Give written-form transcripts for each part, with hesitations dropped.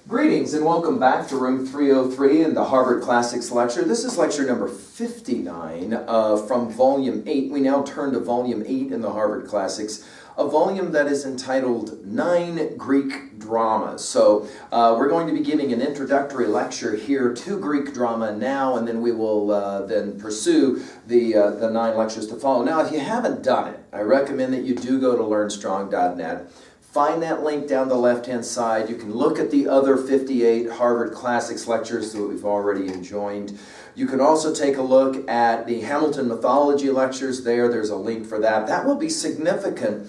Greetings and welcome back to room 303 in the Harvard Classics lecture. This is lecture number 59 from volume 8. We now turn to volume 8 in the Harvard Classics, a volume that is entitled 9 Greek Dramas. So we're going to be giving an introductory lecture here to Greek drama now, and then we will then pursue the 9 lectures to follow. Now, if you haven't done it, I recommend that you do go to learnstrong.net. Find that link down the left-hand side. You can look at the other 58 Harvard Classics lectures that we've already enjoyed. You can also take a look at the Hamilton mythology lectures there. There's a link for that. That will be significant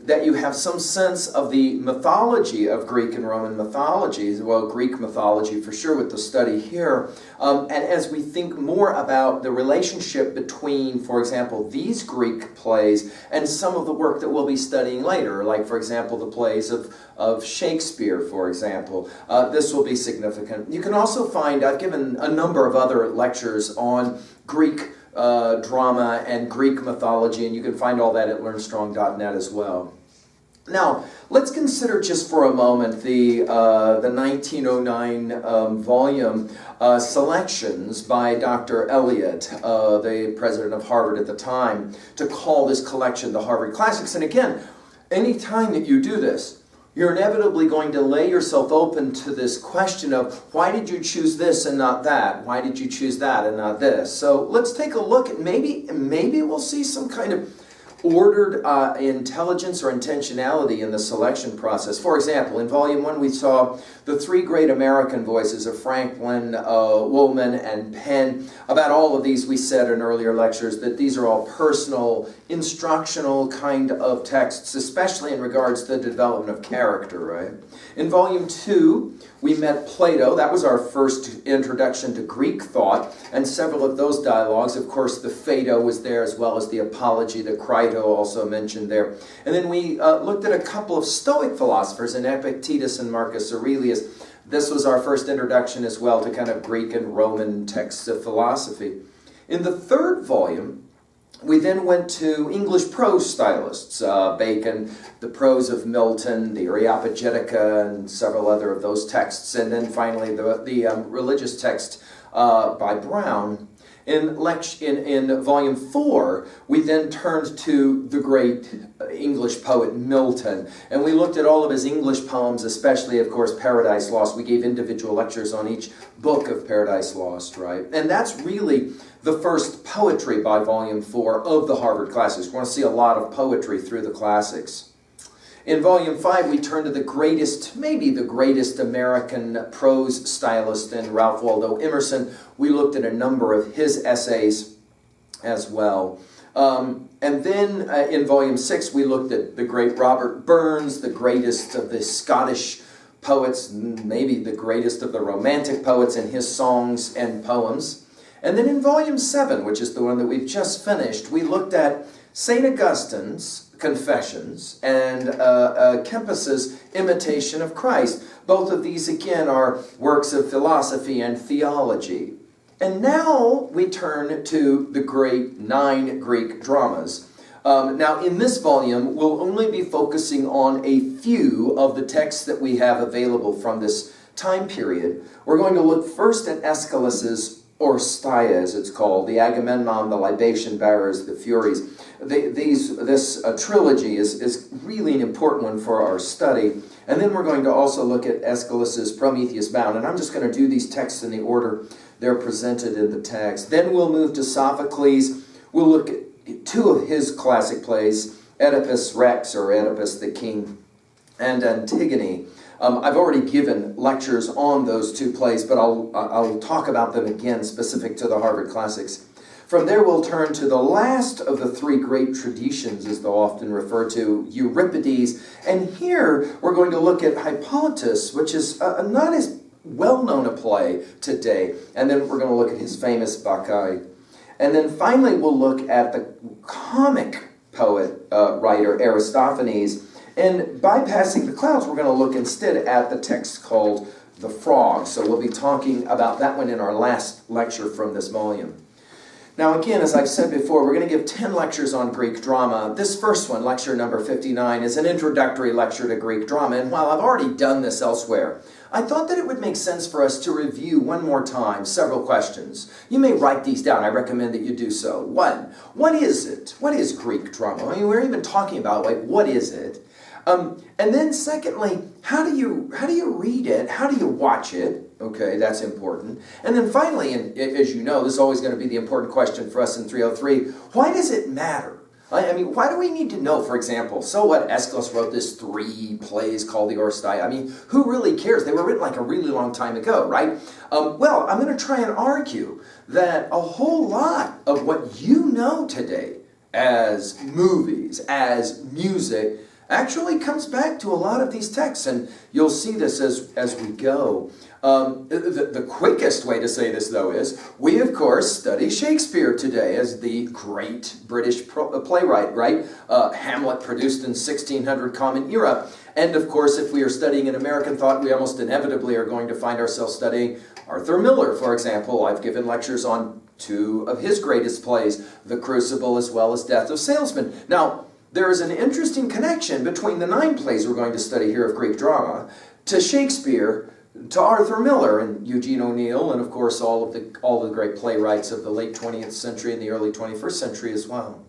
that you have some sense of the mythology of Greek and Roman mythology, well, Greek mythology for sure with the study here. And as we think more about the relationship between, for example, these Greek plays and some of the work that we'll be studying later, like, for example, the plays of Shakespeare, for example, this will be significant. You can also find, I've given a number of other lectures on Greek drama and Greek mythology, and you can find all that at learnstrong.net as well. Now, let's consider just for a moment the 1909 volume selections by Dr. Eliot, the president of Harvard at the time, to call this collection the Harvard Classics. And again, any time that you do this, you're inevitably going to lay yourself open to this question of, why did you choose this and not that? Why did you choose that and not this? So let's take a look at maybe we'll see some kind of ordered intelligence or intentionality in the selection process. For example, in Volume 1 we saw the 3 great American voices of Franklin, Woolman, and Penn. About all of these we said in earlier lectures that these are all personal, instructional kind of texts, especially in regards to the development of character, right? In Volume 2, we met Plato. That was our first introduction to Greek thought, and several of those dialogues. Of course, the Phaedo was there, as well as the Apology, the Crito also mentioned there. And then we looked at a couple of Stoic philosophers, in Epictetus and Marcus Aurelius. This was our first introduction as well to kind of Greek and Roman texts of philosophy. In the third volume, we then went to English prose stylists, Bacon, the prose of Milton, the Areopagitica, and several other of those texts. And then finally the religious text by Browne. In Volume 4, we then turned to the great English poet Milton, and we looked at all of his English poems, especially, of course, Paradise Lost. We gave individual lectures on each book of Paradise Lost, right? And that's really the first poetry by Volume 4 of the Harvard Classics. We're going to see a lot of poetry through the classics. In Volume 5, we turn to the greatest, maybe the greatest American prose stylist in Ralph Waldo Emerson. We looked at a number of his essays as well. And then in Volume 6, we looked at the great Robert Burns, the greatest of the Scottish poets, maybe the greatest of the Romantic poets, and his songs and poems. And then in Volume 7, which is the one that we've just finished, we looked at St. Augustine's Confessions and Kempis's Imitation of Christ. Both of these, again, are works of philosophy and theology. And now we turn to the great 9 Greek dramas. Now, in this volume, we'll only be focusing on a few of the texts that we have available from this time period. We're going to look first at Aeschylus's Oresteia, as it's called, the Agamemnon, the Libation Bearers, the Furies. This trilogy is really an important one for our study. And then we're going to also look at Aeschylus's Prometheus Bound. And I'm just going to do these texts in the order they're presented in the text. Then we'll move to Sophocles. We'll look at 2 of his classic plays, Oedipus Rex, or Oedipus the King, and Antigone. I've already given lectures on those 2 plays, but I'll talk about them again specific to the Harvard Classics. From there, we'll turn to the last of the 3 great traditions, as they'll often refer to, Euripides. And here, we're going to look at Hippolytus, which is not as well-known a play today. And then we're going to look at his famous Bacchae. And then finally, we'll look at the comic poet, writer, Aristophanes. And bypassing the clouds, we're going to look instead at the text called The Frog. So we'll be talking about that one in our last lecture from this volume. Now again, as I've said before, we're going to give 10 lectures on Greek drama. This first one, lecture number 59, is an introductory lecture to Greek drama, and while I've already done this elsewhere, I thought that it would make sense for us to review one more time several questions. You may write these down. I recommend that you do so. One, what is it? What is Greek drama? I mean, we're even talking about, like, what is it? And then secondly, how do you read it? How do you watch it? Okay, that's important. And then finally, and as you know, this is always going to be the important question for us in 303, why does it matter? I mean, why do we need to know, for example, so what, Aeschylus wrote this 3 plays called the Oresteia. I mean, who really cares? They were written like a really long time ago, right? Well, I'm going to try and argue that a whole lot of what you know today as movies, as music, actually comes back to a lot of these texts, and you'll see this as we go. The quickest way to say this, though, is we, of course, study Shakespeare today as the great British playwright, right? Hamlet produced in 1600 Common Era. And, of course, if we are studying an American thought, we almost inevitably are going to find ourselves studying Arthur Miller, for example. I've given lectures on 2 of his greatest plays, The Crucible as well as Death of Salesman. Now, there is an interesting connection between the 9 plays we're going to study here of Greek drama, to Shakespeare, to Arthur Miller and Eugene O'Neill, and of course all the great playwrights of the late 20th century and the early 21st century as well.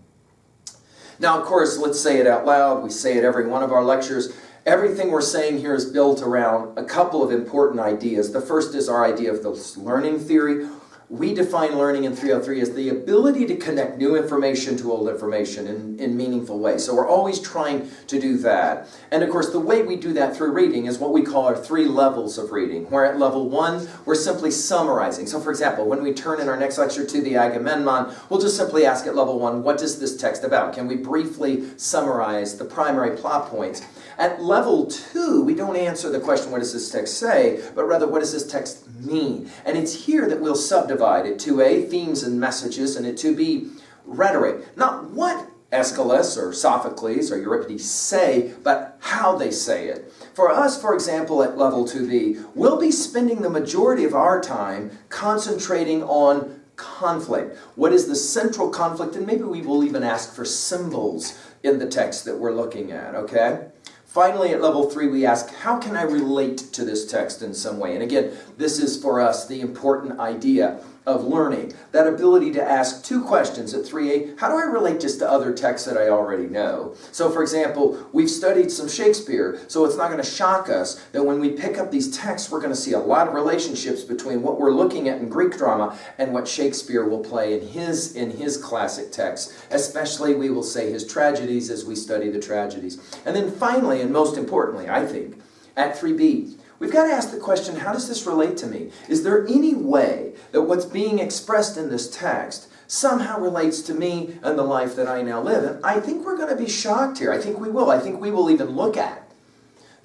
Now, of course, let's say it out loud. We say it every one of our lectures. Everything we're saying here is built around a couple of important ideas. The first is our idea of the learning theory. We define learning in 303 as the ability to connect new information to old information in meaningful ways. So we're always trying to do that. And of course, the way we do that through reading is what we call our 3 levels of reading, where at level 1, we're simply summarizing. So for example, when we turn in our next lecture to the Agamemnon, we'll just simply ask at level 1, what is this text about? Can we briefly summarize the primary plot points? At level 2, we don't answer the question, what does this text say, but rather, what does this text mean? And it's here that we'll subdivide it to A, themes and messages, and it to B, rhetoric. Not what Aeschylus or Sophocles or Euripides say, but how they say it. For us, for example, at level 2B, we'll be spending the majority of our time concentrating on conflict. What is the central conflict? And maybe we will even ask for symbols in the text that we're looking at, okay? Finally, at level 3, we ask, how can I relate to this text in some way? And again, this is for us the important idea of learning. That ability to ask 2 questions at 3A. How do I relate this to other texts that I already know? So for example, we've studied some Shakespeare, so it's not going to shock us that when we pick up these texts, we're going to see a lot of relationships between what we're looking at in Greek drama and what Shakespeare will play in his classic texts. Especially, we will say, his tragedies as we study the tragedies. And then finally, and most importantly, I think, at 3B, we've got to ask the question, how does this relate to me? Is there any way that what's being expressed in this text somehow relates to me and the life that I now live? And I think we're going to be shocked here. I think we will. I think we will even look at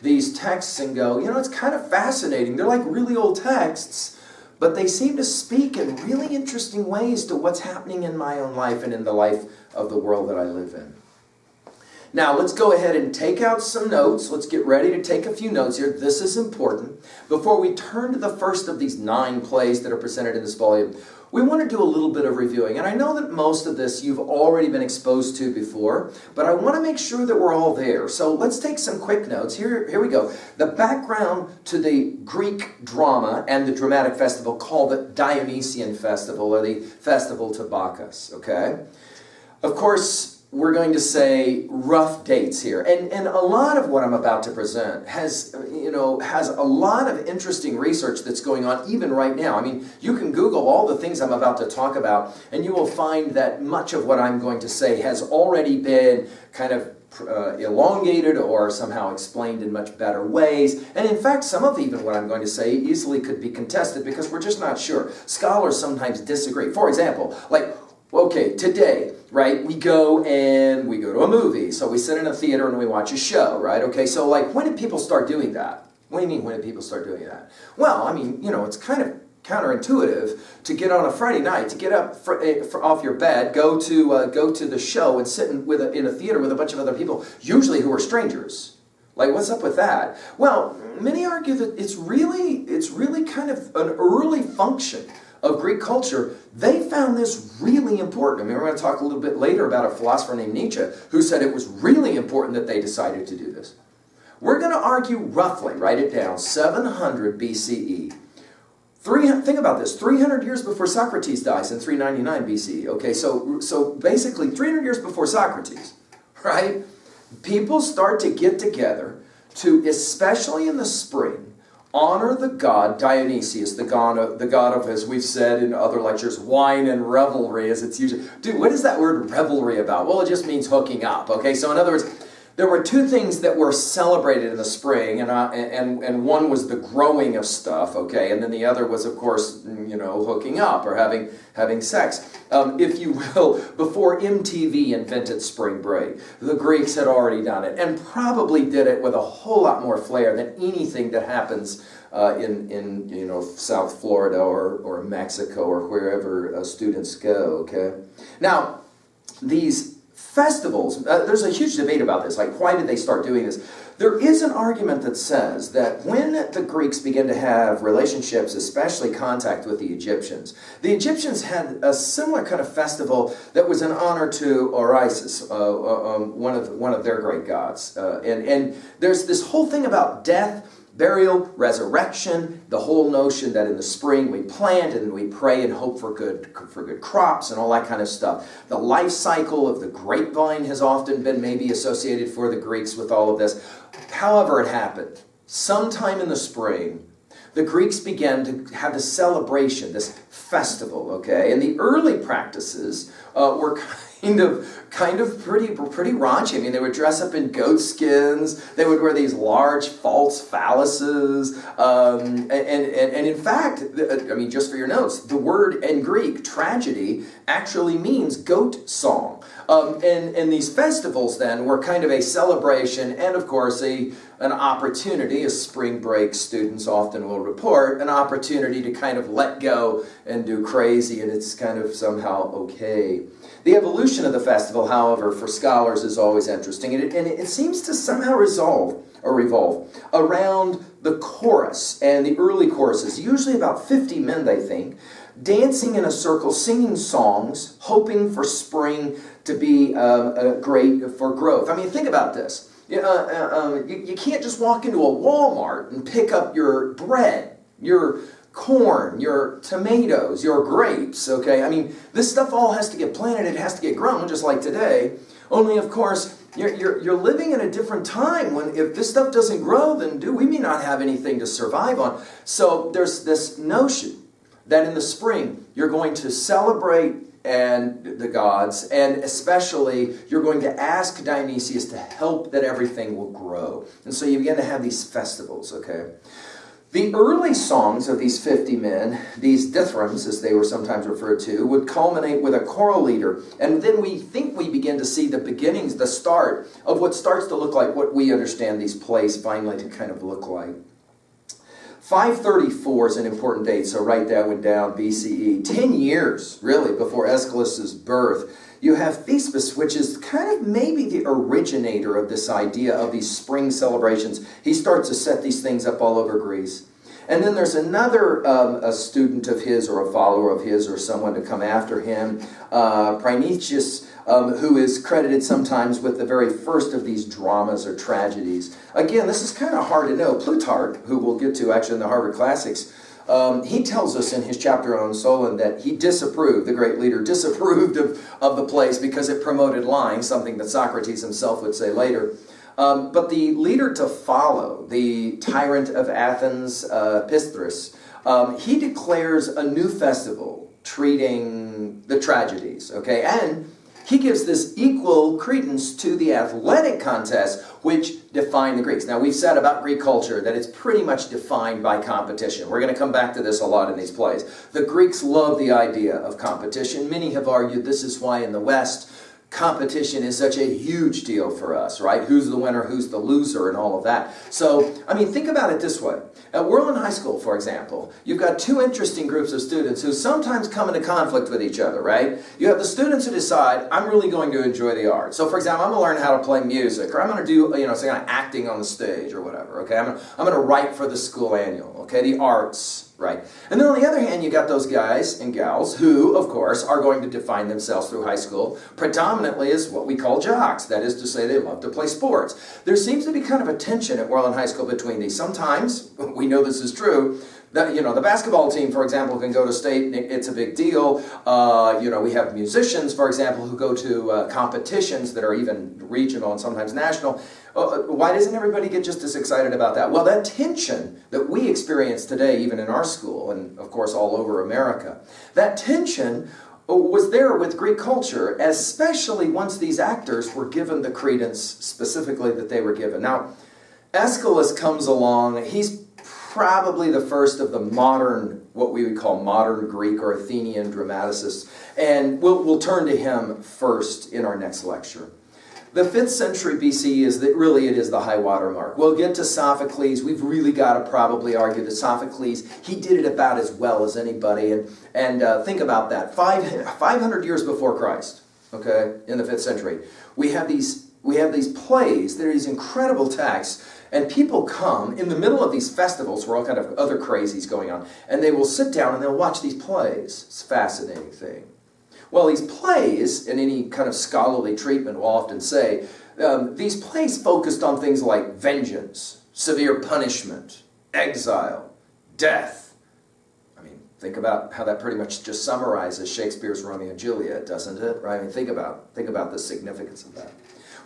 these texts and go, you know, it's kind of fascinating. They're like really old texts, but they seem to speak in really interesting ways to what's happening in my own life and in the life of the world that I live in. Now, let's go ahead and take out some notes. Let's get ready to take a few notes here. This is important. Before we turn to the first of these 9 plays that are presented in this volume, we want to do a little bit of reviewing. And I know that most of this you've already been exposed to before, but I want to make sure that we're all there. So let's take some quick notes. Here we go. The background to the Greek drama and the dramatic festival called the Dionysian Festival, or the Festival to Bacchus, okay? Of course, we're going to say rough dates here. And a lot of what I'm about to present has a lot of interesting research that's going on even right now. I mean, you can Google all the things I'm about to talk about, and you will find that much of what I'm going to say has already been kind of elongated or somehow explained in much better ways. And in fact, some of even what I'm going to say easily could be contested because we're just not sure. Scholars sometimes disagree. For example, like, okay, today, right, we go to a movie. So we sit in a theater and we watch a show, right? Okay, so like, when did people start doing that? What do you mean, when did people start doing that? Well, I mean, you know, it's kind of counterintuitive to get on a Friday night, to get up off your bed, go to the show and sit in a theater with a bunch of other people, usually who are strangers. Like, what's up with that? Well, many argue that it's really kind of an early function of Greek culture, they found this really important. I mean, we're going to talk a little bit later about a philosopher named Nietzsche who said it was really important that they decided to do this. We're going to argue roughly, write it down, 700 BCE. Think about this, 300 years before Socrates dies in 399 BCE. Okay, so basically 300 years before Socrates, right? People start to get together to, especially in the spring, honor the god Dionysus, the god of, as we've said in other lectures, wine and revelry, as it's usually. Dude, what is that word revelry about? Well, it just means hooking up, okay? So in other words, there were two things that were celebrated in the spring, and one was the growing of stuff, okay, and then the other was, of course, hooking up or having sex. If you will, before MTV invented spring break, the Greeks had already done it, and probably did it with a whole lot more flair than anything that happens in South Florida or Mexico or wherever students go, okay? Now, these festivals, there's a huge debate about this, like why did they start doing this? There is an argument that says that when the Greeks began to have relationships, especially contact with the Egyptians had a similar kind of festival that was in honor to Dionysus, one of their great gods. And there's this whole thing about death, burial, resurrection, the whole notion that in the spring we plant and we pray and hope for good crops and all that kind of stuff. The life cycle of the grapevine has often been maybe associated for the Greeks with all of this. However it happened, sometime in the spring, the Greeks began to have this celebration, this festival, okay? And the early practices were kind of pretty raunchy. I mean, they would dress up in goat skins. They would wear these large false phalluses. And in fact, I mean, just for your notes, the word in Greek, tragedy, actually means goat song. And these festivals then were kind of a celebration and, of course, an opportunity, as spring break students often will report, an opportunity to kind of let go and do crazy, and it's kind of somehow okay. The evolution of the festival, however, for scholars is always interesting, and it seems to somehow revolve around the chorus and the early choruses, usually about 50 men, they think, dancing in a circle, singing songs, hoping for spring to be great for growth. I mean, think about this. You can't just walk into a Walmart and pick up your bread, your corn, your tomatoes, your grapes, okay? I mean, this stuff all has to get planted, it has to get grown, just like today. Only, of course, you're living in a different time when if this stuff doesn't grow, then we may not have anything to survive on. So there's this notion that in the spring, you're going to celebrate and the gods, and especially you're going to ask Dionysus to help that everything will grow. And so you begin to have these festivals, okay? The early songs of these 50 men, these dithyrambics as they were sometimes referred to, would culminate with a choral leader. And then we think we begin to see the beginnings, the start of what starts to look like what we understand these plays finally to kind of look like. 534 is an important date, so write that one down, BCE. 10 years, really, before Aeschylus's birth. You have Thespis, which is kind of maybe the originator of this idea of these spring celebrations. He starts to set these things up all over Greece. And then there's another a student of his or a follower of his or someone to come after him, Dionysus, who is credited sometimes with the very first of these dramas or tragedies. Again, this is kind of hard to know. Plutarch, who we'll get to actually in the Harvard Classics, he tells us in his chapter on Solon that he disapproved, the great leader, disapproved of the plays because it promoted lying, something that Socrates himself would say later. But the leader to follow, the tyrant of Athens, Pisthras, he declares a new festival treating the tragedies, okay? And he gives this equal credence to the athletic contest, which defined the Greeks. Now, we've said about Greek culture that it's pretty much defined by competition. We're going to come back to this a lot in these plays. The Greeks love the idea of competition. Many have argued this is why in the West, competition is such a huge deal for us, right? Who's the winner, who's the loser, and all of that. So, I mean, think about it this way. At Whirlwind High School, for example, you've got two interesting groups of students who sometimes come into conflict with each other, right? You have the students who decide, I'm really going to enjoy the art. So, for example, I'm going to learn how to play music, or I'm going to do, some kind of acting on the stage or whatever, okay? I'm going to write for the school annual, okay? The arts. right? And then on the other hand, you got those guys and gals who, of course, are going to define themselves through high school predominantly as what we call jocks. That is to say, they love to play sports. There seems to be kind of a tension at Worland High School between these. Sometimes, we know this is true, that, the basketball team, for example, can go to state, it's a big deal. We have musicians, for example, who go to competitions that are even regional and sometimes national. Why doesn't everybody get just as excited about that? Well, that tension that we experience today, even in our school, and of course all over America, that tension was there with Greek culture, especially once these actors were given the credence specifically that they were given. Now, Aeschylus comes along. He's probably the first of the modern, what we would call modern Greek or Athenian dramaticists, and we'll turn to him first in our next lecture. The 5th century BCE is that really it is the high water mark. We'll get to Sophocles. We've really got to probably argue that Sophocles, he did it about as well as anybody, and think about that. 500 years before Christ, okay, in the 5th century, we have these plays. There are these incredible texts. And people come in the middle of these festivals where all kind of other crazies going on, and they will sit down and they'll watch these plays. It's a fascinating thing. Well, these plays, in any kind of scholarly treatment will often say, these plays focused on things like vengeance, severe punishment, exile, death. I mean, think about how that pretty much just summarizes Shakespeare's Romeo and Juliet, doesn't it? Right? I mean, think about the significance of that.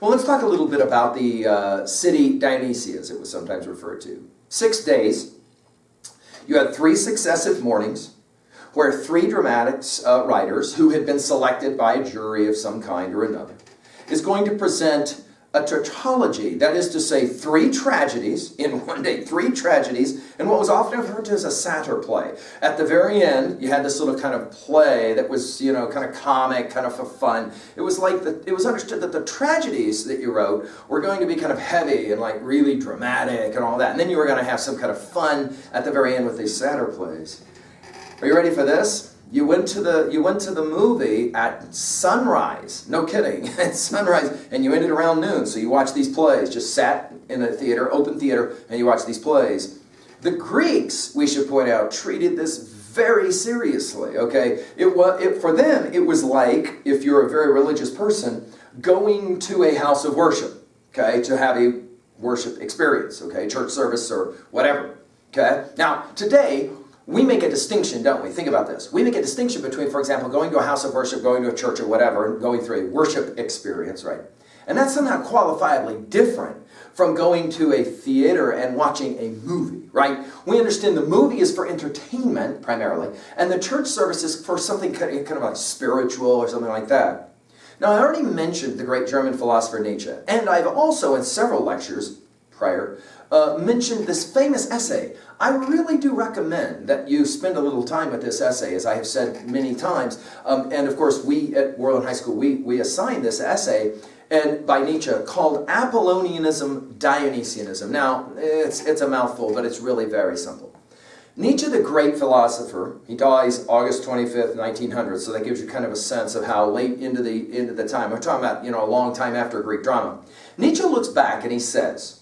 Well, let's talk a little bit about the city Dionysus, as it was sometimes referred to. 6 days. You had 3 successive mornings where 3 dramatics writers who had been selected by a jury of some kind or another is going to present a tautology. That is to say, 3 tragedies in one day, 3 tragedies, and what was often referred to as a satyr play. At the very end, you had this little kind of play that was, kind of comic, kind of for fun. It was like it was understood that the tragedies that you wrote were going to be kind of heavy and like really dramatic and all that. And then you were going to have some kind of fun at the very end with these satyr plays. Are you ready for this? You went to the movie at sunrise. No kidding, at sunrise, and you ended around noon. So you watched these plays. Just sat in a theater, open theater, and you watched these plays. The Greeks, we should point out, treated this very seriously. Okay, for them it was like, if you're a very religious person, going to a house of worship. Okay, to have a worship experience. Okay, church service or whatever. Okay, now today, we make a distinction, don't we? Think about this. We make a distinction between, for example, going to a house of worship, going to a church or whatever, and going through a worship experience, right? And that's somehow qualifiably different from going to a theater and watching a movie, right? We understand the movie is for entertainment, primarily, and the church service is for something kind of like spiritual or something like that. Now, I already mentioned the great German philosopher Nietzsche, and I've also, in several lectures prior, mentioned this famous essay. I really do recommend that you spend a little time with this essay, as I have said many times. And of course, we at Worland High School, we assign this essay by Nietzsche called Apollonianism, Dionysianism. Now, it's a mouthful, but it's really very simple. Nietzsche, the great philosopher, he dies August 25th, 1900, so that gives you kind of a sense of how late into the time. We're talking about, a long time after Greek drama. Nietzsche looks back and he says,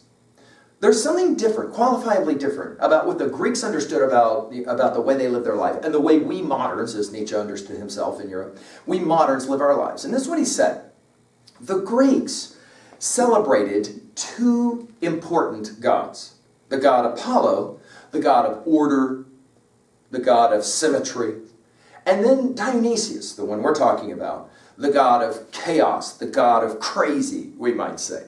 there's something different, qualifiably different, about what the Greeks understood about the way they lived their life and the way we moderns, as Nietzsche understood himself in Europe, we moderns live our lives. And this is what he said. The Greeks celebrated 2 important gods. The god Apollo, the god of order, the god of symmetry, and then Dionysus, the one we're talking about, the god of chaos, the god of crazy, we might say.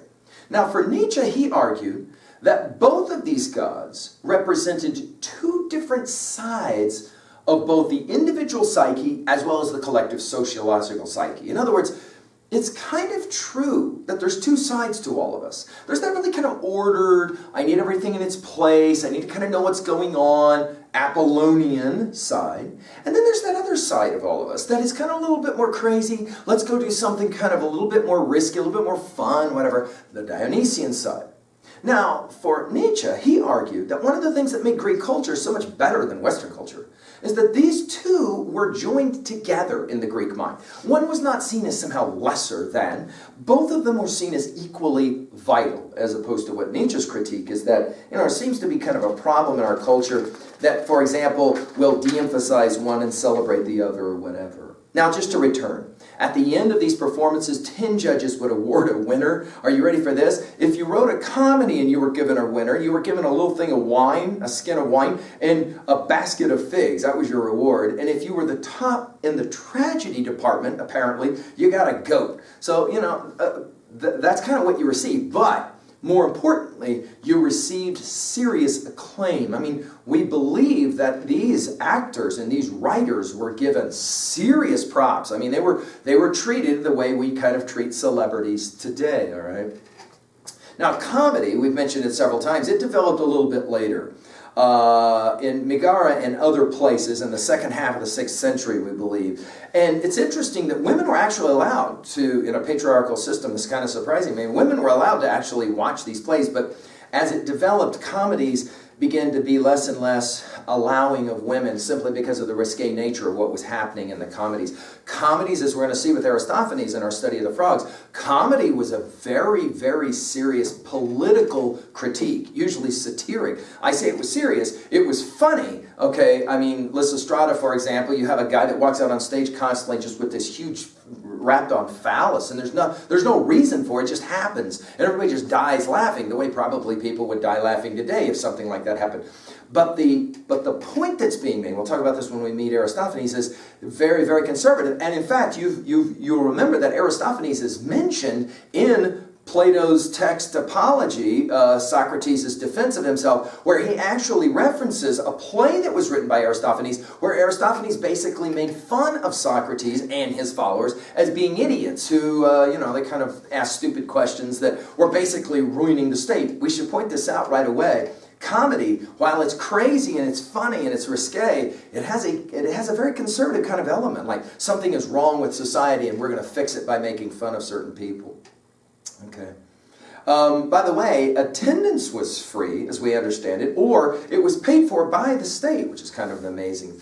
Now for Nietzsche, he argued that both of these gods represented 2 different sides of both the individual psyche as well as the collective sociological psyche. In other words, it's kind of true that there's 2 sides to all of us. There's that really kind of ordered, I need everything in its place, I need to kind of know what's going on, Apollonian side. And then there's that other side of all of us that is kind of a little bit more crazy. Let's go do something kind of a little bit more risky, a little bit more fun, whatever. The Dionysian side. Now, for Nietzsche, he argued that one of the things that made Greek culture so much better than Western culture is that these two were joined together in the Greek mind. One was not seen as somehow lesser than. Both of them were seen as equally vital, as opposed to what Nietzsche's critique is that, it seems to be kind of a problem in our culture that, for example, we'll de-emphasize one and celebrate the other or whatever. Now, just to return. At the end of these performances, 10 judges would award a winner. Are you ready for this? If you wrote a comedy and you were given a winner, you were given a little thing of wine, a skin of wine, and a basket of figs. That was your reward. And if you were the top in the tragedy department, apparently, you got a goat. So, that's kind of what you received. But more importantly, you received serious acclaim. I mean, we believe that these actors and these writers were given serious props. I mean, they were treated the way we kind of treat celebrities today, all right? Now, comedy, we've mentioned it several times, it developed a little bit later. In Megara and other places in the second half of the 6th century, we believe. And it's interesting that women were actually allowed to, in a patriarchal system, it's kind of surprising. I mean, women were allowed to actually watch these plays, but as it developed, comedies began to be less and less allowing of women simply because of the risque nature of what was happening in the comedies. Comedies, as we're going to see with Aristophanes in our study of the frogs, comedy was a very, very serious political critique, usually satiric. I say it was serious, it was funny, okay? I mean, Lysistrata, for example, you have a guy that walks out on stage constantly just with this huge wrapped on phallus, and there's no reason for it, it just happens. And everybody just dies laughing, the way probably people would die laughing today if something like that happened. But the point that's being made, we'll talk about this when we meet Aristophanes, is very, very conservative. And in fact, you'll remember that Aristophanes is mentioned in Plato's text Apology, Socrates' defense of himself, where he actually references a play that was written by Aristophanes, where Aristophanes basically made fun of Socrates and his followers as being idiots who, they kind of asked stupid questions that were basically ruining the state. We should point this out right away. Comedy, while it's crazy and it's funny and it's risque, it has a very conservative kind of element, like something is wrong with society and we're going to fix it by making fun of certain people. Okay. By the way, attendance was free, as we understand it, or it was paid for by the state, which is kind of an amazing thing.